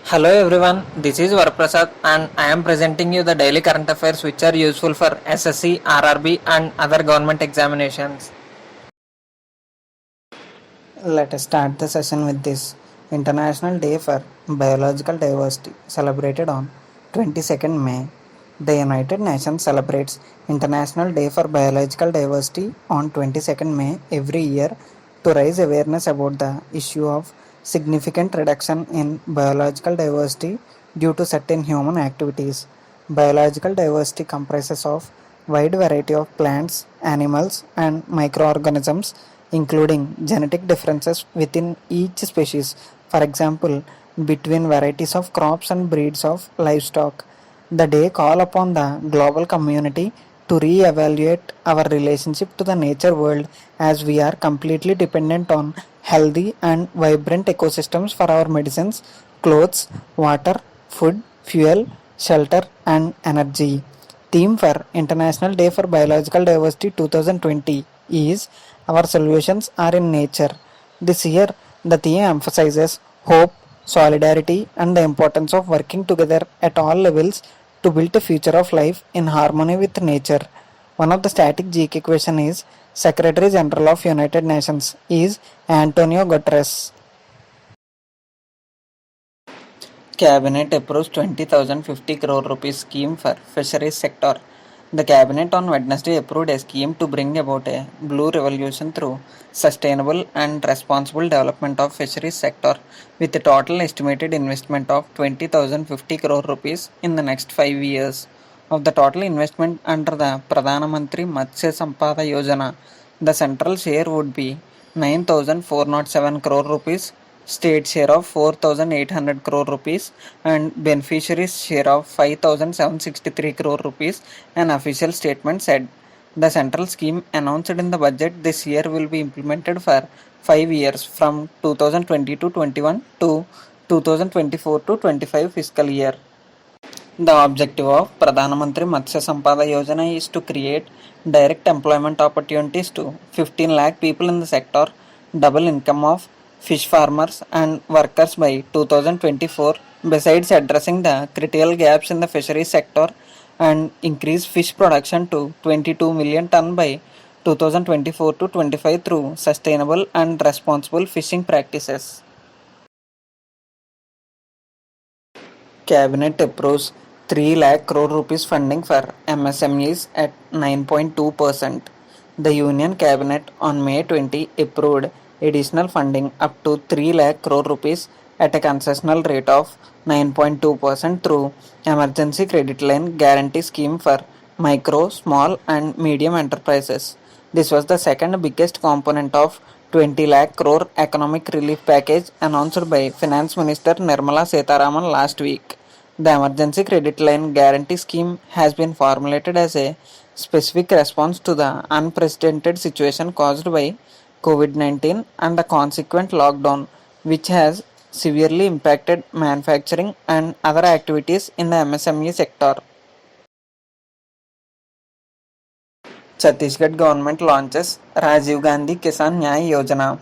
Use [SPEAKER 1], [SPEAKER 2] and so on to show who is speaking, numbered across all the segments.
[SPEAKER 1] Hello everyone, this is Varaprasad and I am presenting you the daily current affairs which are useful for SSC, RRB and other government examinations. Let us start the session with this. International Day for Biological Diversity celebrated on 22nd May. The United Nations celebrates International Day for Biological Diversity on 22nd May every year to raise awareness about the issue of significant reduction in biological diversity due to certain human activities. Biological diversity comprises of wide variety of plants, animals and microorganisms including genetic differences within each species, for example, between varieties of crops and breeds of livestock. The day call upon the global community to re-evaluate our relationship to the nature world as we are completely dependent on healthy and vibrant ecosystems for our medicines, clothes, water, food, fuel, shelter and energy. Theme for International Day for Biological Diversity 2020 is Our Solutions Are in Nature. This year, the theme emphasizes hope, solidarity, and the importance of working together at all levels to build a future of life in harmony with nature. One of the static GK question is Secretary General of United Nations is Antonio Guterres. Cabinet approves 20,050 crore rupees scheme for fisheries sector. The Cabinet on Wednesday approved a scheme to bring about a blue revolution through sustainable and responsible development of fisheries sector with a total estimated investment of 20,050 crore rupees in the next 5 years. Of the total investment under the Pradhana Mantri Matsya Sampada Yojana, the central share would be 9,407 crore rupees, state share of 4,800 crore rupees and beneficiaries share of 5,763 crore rupees, an official statement said. The central scheme announced in the budget this year will be implemented for 5 years from 2020-21 to 2024-25 fiscal year. The objective of Pradhana Mantri Matsya Sampada Yojana is to create direct employment opportunities to 15 lakh people in the sector, double income of fish farmers and workers by 2024, besides addressing the critical gaps in the fisheries sector and increase fish production to 22 million ton by 2024-25 through sustainable and responsible fishing practices. Cabinet approves 3 lakh crore rupees funding for MSMEs at 9.2%. The Union Cabinet on May 20 approved additional funding up to 3 lakh crore rupees at a concessional rate of 9.2% through Emergency Credit Line Guarantee Scheme for micro, small and medium enterprises. This was the second biggest component of 20 lakh crore economic relief package announced by Finance Minister Nirmala Sitharaman last week. The Emergency Credit Line Guarantee Scheme has been formulated as a specific response to the unprecedented situation caused by COVID-19 and the consequent lockdown, which has severely impacted manufacturing and other activities in the MSME sector. Chhattisgarh government launches Rajiv Gandhi Kisan Nyay Yojana.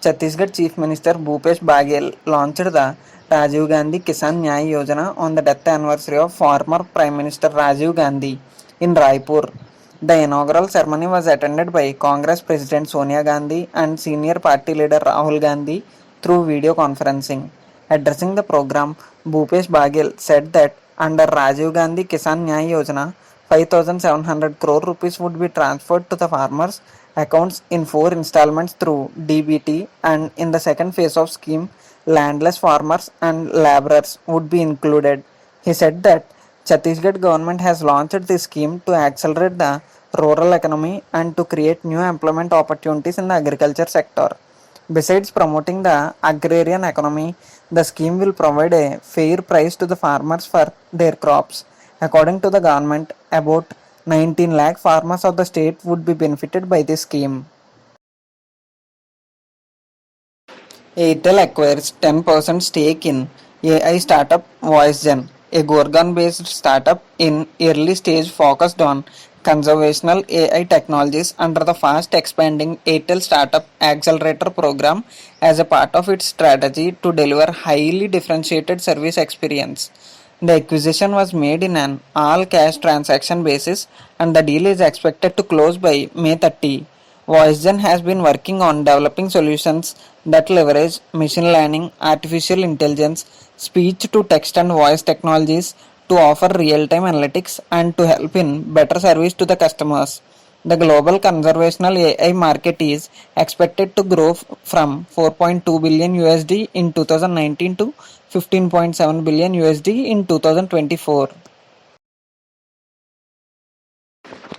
[SPEAKER 1] Chhattisgarh Chief Minister Bhupesh Baghel launched the Rajiv Gandhi Kisan Nyay Yojana on the death anniversary of former Prime Minister Rajiv Gandhi in Raipur. The inaugural ceremony was attended by Congress President Sonia Gandhi and senior party leader Rahul Gandhi through video conferencing. Addressing the program, Bhupesh Baghel said that under Rajiv Gandhi Kisan Nyay Yojana, 5,700 crore rupees would be transferred to the farmers' accounts in 4 installments through DBT, and in the second phase of scheme, landless farmers and laborers would be included. He said that Chhattisgarh government has launched this scheme to accelerate the rural economy and to create new employment opportunities in the agriculture sector. Besides promoting the agrarian economy, the scheme will provide a fair price to the farmers for their crops. According to the government, about 19 lakh farmers of the state would be benefited by this scheme. Airtel acquires 10% stake in AI startup VoiceGen, a Gorgon-based startup in early stage focused on conservational AI technologies under the fast expanding Airtel Startup Accelerator program as a part of its strategy to deliver highly differentiated service experience. The acquisition was made in an all cash transaction basis and the deal is expected to close by May 30. VoiceGen has been working on developing solutions that leverage machine learning, artificial intelligence, speech to text and voice technologies to offer real-time analytics and to help in better service to the customers. The global conversational AI market is expected to grow from 4.2 billion USD in 2019 to 15.7 billion USD in 2024.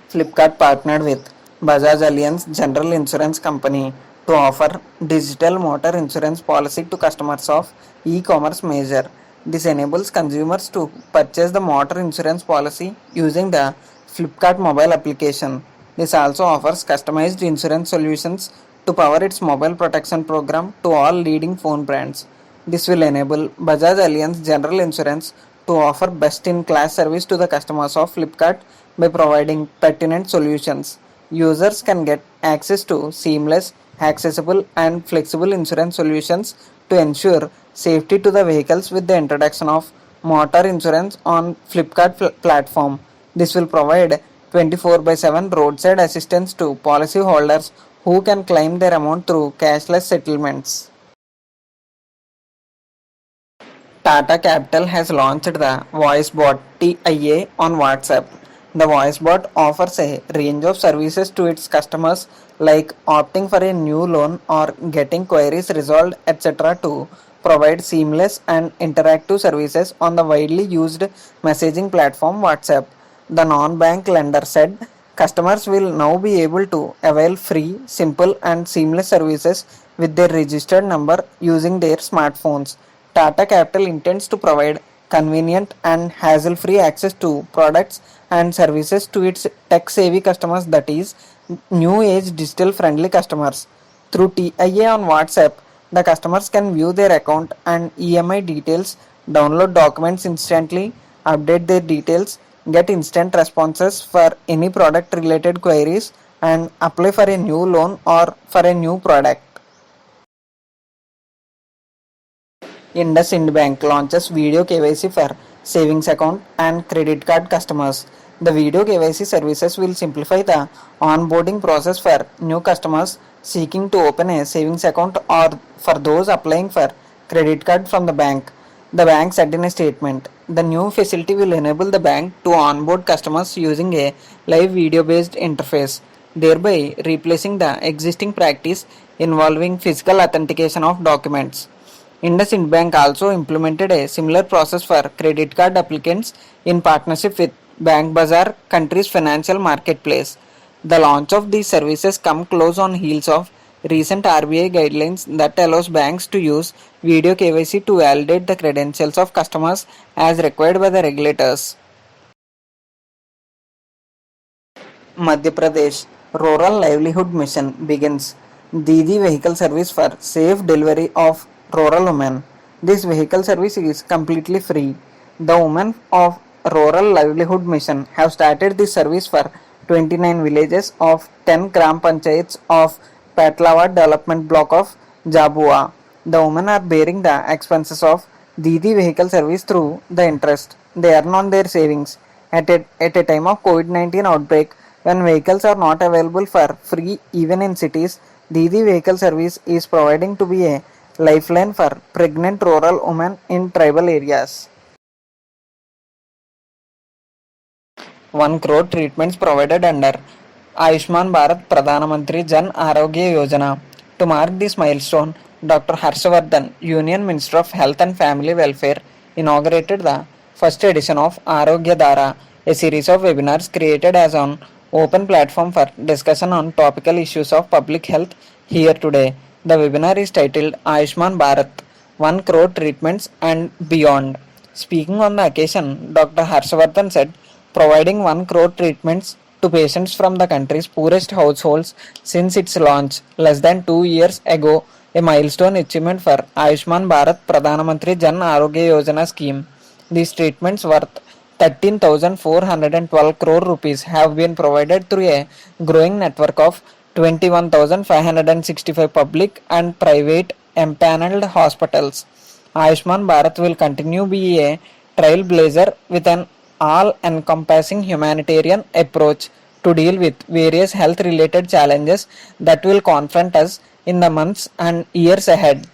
[SPEAKER 1] Flipkart partnered with Bajaj Allianz General Insurance Company to offer digital motor insurance policy to customers of e-commerce major. This enables consumers to purchase the motor insurance policy using the Flipkart mobile application. This also offers customized insurance solutions to power its mobile protection program to all leading phone brands. This will enable Bajaj Allianz General Insurance to offer best-in-class service to the customers of Flipkart by providing pertinent solutions. Users can get access to seamless, accessible, and flexible insurance solutions to ensure safety to the vehicles with the introduction of motor insurance on Flipkart platform. This will provide 24 by 7 roadside assistance to policyholders who can claim their amount through cashless settlements. Tata Capital has launched the VoiceBot TIA on WhatsApp. The VoiceBot offers a range of services to its customers like opting for a new loan or getting queries resolved, etc. to provide seamless and interactive services on the widely used messaging platform WhatsApp. The non-bank lender said customers will now be able to avail free, simple and seamless services with their registered number using their smartphones. Tata Capital intends to provide convenient and hassle-free access to products and services to its tech-savvy customers, that is, new-age digital-friendly customers. Through TIA on WhatsApp, the customers can view their account and EMI details, download documents instantly, update their details, get instant responses for any product-related queries, and apply for a new loan or for a new product. IndusInd Bank launches video KYC for savings account and credit card customers. The video KYC services will simplify the onboarding process for new customers seeking to open a savings account or for those applying for credit card from the bank. The bank said in a statement, the new facility will enable the bank to onboard customers using a live video-based interface, thereby replacing the existing practice involving physical authentication of documents. IndusInd Bank also implemented a similar process for credit card applicants in partnership with Bank Bazaar, country's financial marketplace. The launch of these services come close on heels of recent RBI guidelines that allows banks to use video KYC to validate the credentials of customers as required by the regulators. Madhya Pradesh Rural Livelihood Mission begins Didi vehicle service for safe delivery of rural women. This vehicle service is completely free. The women of Rural Livelihood Mission have started this service for 29 villages of 10 Gram Panchayats of Patlawad Development Block of Jabua. The women are bearing the expenses of Didi vehicle service through the interest they earn on their savings. At a time of COVID-19 outbreak, when vehicles are not available for free even in cities, Didi vehicle service is providing to be a lifeline for pregnant rural women in tribal areas. 1 crore treatments provided under Ayushman Bharat Pradhan Mantri Jan Arogya Yojana. To mark this milestone, Dr. Harshavardhan, Union Minister of Health and Family Welfare, inaugurated the first edition of Arogya Dara, a series of webinars created as an open platform for discussion on topical issues of public health here today. The webinar is titled Ayushman Bharat, 1 crore treatments and beyond. Speaking on the occasion, Dr. Harshavardhan said, providing 1 crore treatments to patients from the country's poorest households since its launch less than 2 years ago, a milestone achievement for Ayushman Bharat Pradhan Mantri Jan Arogya Yojana scheme. These treatments worth 13,412 crore rupees have been provided through a growing network of 21,565 public and private empaneled hospitals. Ayushman Bharat will continue to be a trailblazer with an all-encompassing humanitarian approach to deal with various health-related challenges that will confront us in the months and years ahead.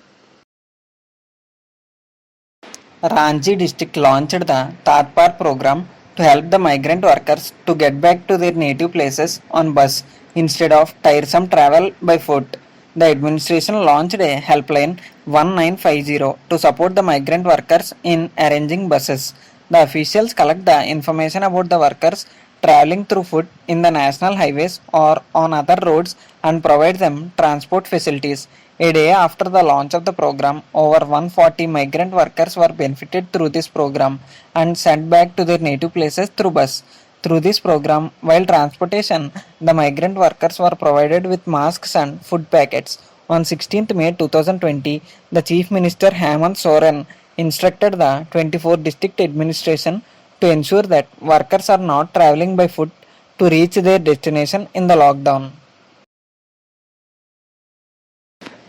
[SPEAKER 1] Ranchi district launched the Tatpar program to help the migrant workers to get back to their native places on bus instead of tiresome travel by foot. The administration launched a helpline 1950 to support the migrant workers in arranging buses. The officials collect the information about the workers traveling through foot in the national highways or on other roads and provide them transport facilities. A day after the launch of the program, over 140 migrant workers were benefited through this program and sent back to their native places through bus. Through this program, while transportation, the migrant workers were provided with masks and food packets. On 16th May 2020, the Chief Minister Hemant Soren instructed the 24 district administration to ensure that workers are not traveling by foot to reach their destination in the lockdown.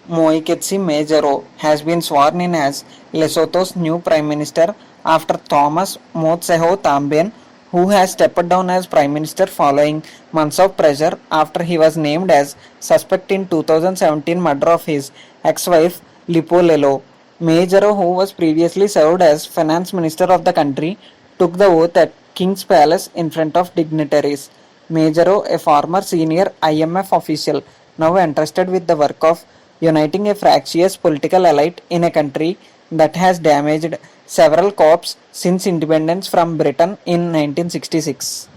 [SPEAKER 1] Moeketsi Majoro has been sworn in as Lesotho's new Prime Minister after Thomas Motseho Tambien, who has stepped down as Prime Minister following months of pressure after he was named as suspect in 2017 murder of his ex-wife Lipolelo. Majoro, who was previously served as Finance Minister of the country, took the oath at King's Palace in front of dignitaries. Majoro, a former senior IMF official, now entrusted with the work of uniting a fractious political elite in a country that has damaged several co-ops since independence from Britain in 1966.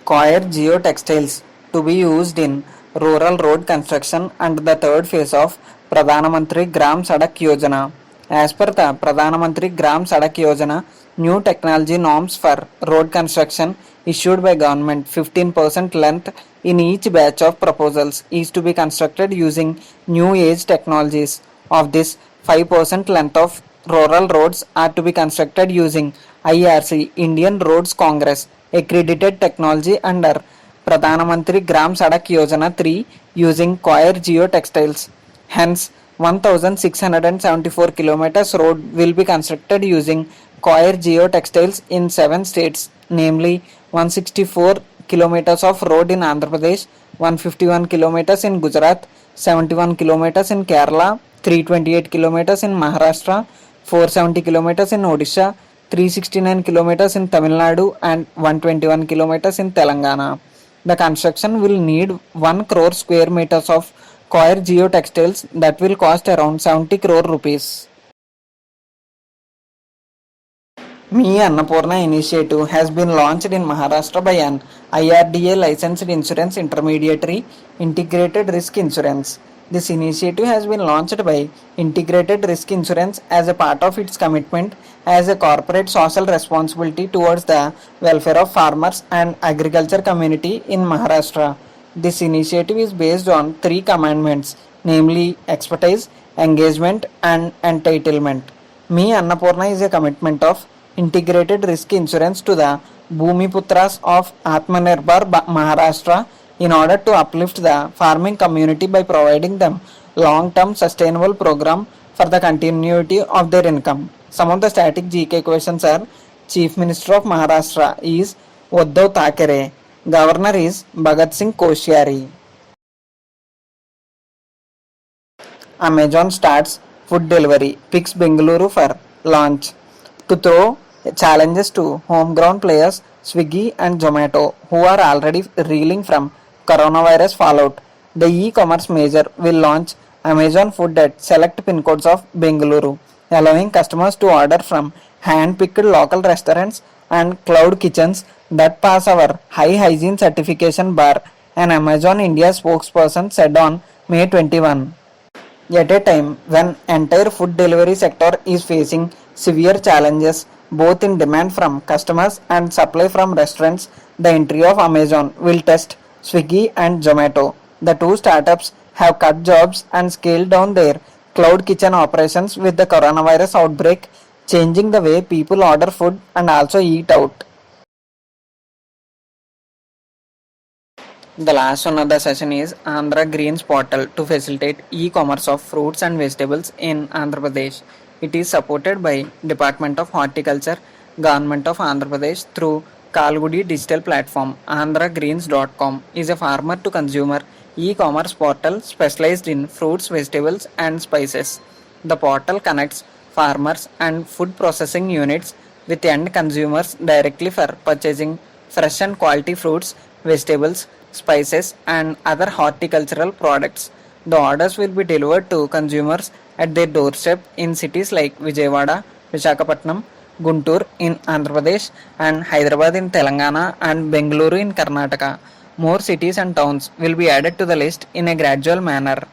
[SPEAKER 1] Coir geotextiles to be used in rural road construction under the third phase of Pradhan Mantri Gram Sadak Yojana. As per the Pradhan Mantri Gram Sadak Yojana, new technology norms for road construction issued by government 15% length in each batch of proposals is to be constructed using new age technologies. Of this, 5% length of rural roads are to be constructed using IRC Indian Roads Congress accredited technology under Pradhan Mantri Gram Sadak Yojana 3 using Coir geotextiles. Hence, 1674 kilometers road will be constructed using Coir geotextiles in 7 states, namely 164 kilometers of road in Andhra Pradesh, 151 kilometers in Gujarat, 71 kilometers in Kerala, 328 kilometers in Maharashtra, 470 kilometers in Odisha, 369 kilometers in Tamil Nadu and 121 kilometers in Telangana. The construction will need 1 crore square meters of Coir geotextiles that will cost around 70 crore rupees. Me Annapurna initiative has been launched in Maharashtra by an IRDA licensed insurance intermediary, Integrated Risk Insurance. This initiative has been launched by Integrated Risk Insurance as a part of its commitment as a corporate social responsibility towards the welfare of farmers and agriculture community in Maharashtra. This initiative is based on 3 commandments, namely expertise, engagement and entitlement. Me Annapurna is a commitment of Integrated Risk Insurance to the Bhumiputras of Atmanirbhar Maharashtra in order to uplift the farming community by providing them long-term sustainable program for the continuity of their income. Some of the static GK questions are: Chief Minister of Maharashtra is Uddhav Thackeray. Governor is Bhagat Singh Koshyari. Amazon starts food delivery, picks Bengaluru for launch. To throw challenges to homegrown players, Swiggy and Zomato, who are already reeling from coronavirus fallout, the e-commerce major will launch Amazon Food at select pin codes of Bengaluru, allowing customers to order from hand-picked local restaurants and cloud kitchens that pass our high hygiene certification bar, an Amazon India spokesperson said on May 21. At a time when entire food delivery sector is facing severe challenges both in demand from customers and supply from restaurants, the entry of Amazon will test Swiggy and Zomato. The two startups have cut jobs and scaled down their cloud kitchen operations with the coronavirus outbreak changing the way people order food and also eat out. The last one of the session is Andhra Greens portal to facilitate e-commerce of fruits and vegetables in Andhra Pradesh. It is supported by Department of Horticulture, Government of Andhra Pradesh through Kalgudi digital platform. AndraGreens.com is a farmer to consumer e-commerce portal specialized in fruits, vegetables and spices. The portal connects farmers and food processing units with end consumers directly for purchasing fresh and quality fruits, vegetables, spices, and other horticultural products. The orders will be delivered to consumers at their doorstep in cities like Vijayawada, Visakhapatnam, Guntur in Andhra Pradesh, and Hyderabad in Telangana and Bengaluru in Karnataka. More cities and towns will be added to the list in a gradual manner.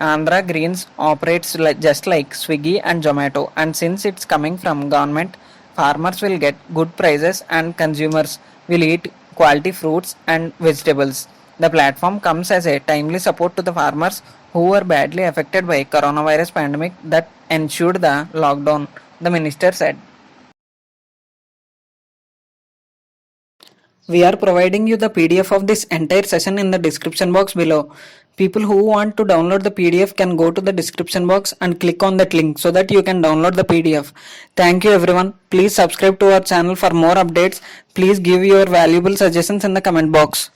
[SPEAKER 1] Andhra Greens operates just like Swiggy and Zomato, and since it's coming from government, farmers will get good prices and consumers will eat quality fruits and vegetables. The platform comes as a timely support to the farmers who were badly affected by coronavirus pandemic that ensued the lockdown, the minister said. We are providing you the PDF of this entire session in the description box below. People who want to download the PDF can go to the description box and click on that link so that you can download the PDF. Thank you everyone. Please subscribe to our channel for more updates. Please give your valuable suggestions in the comment box.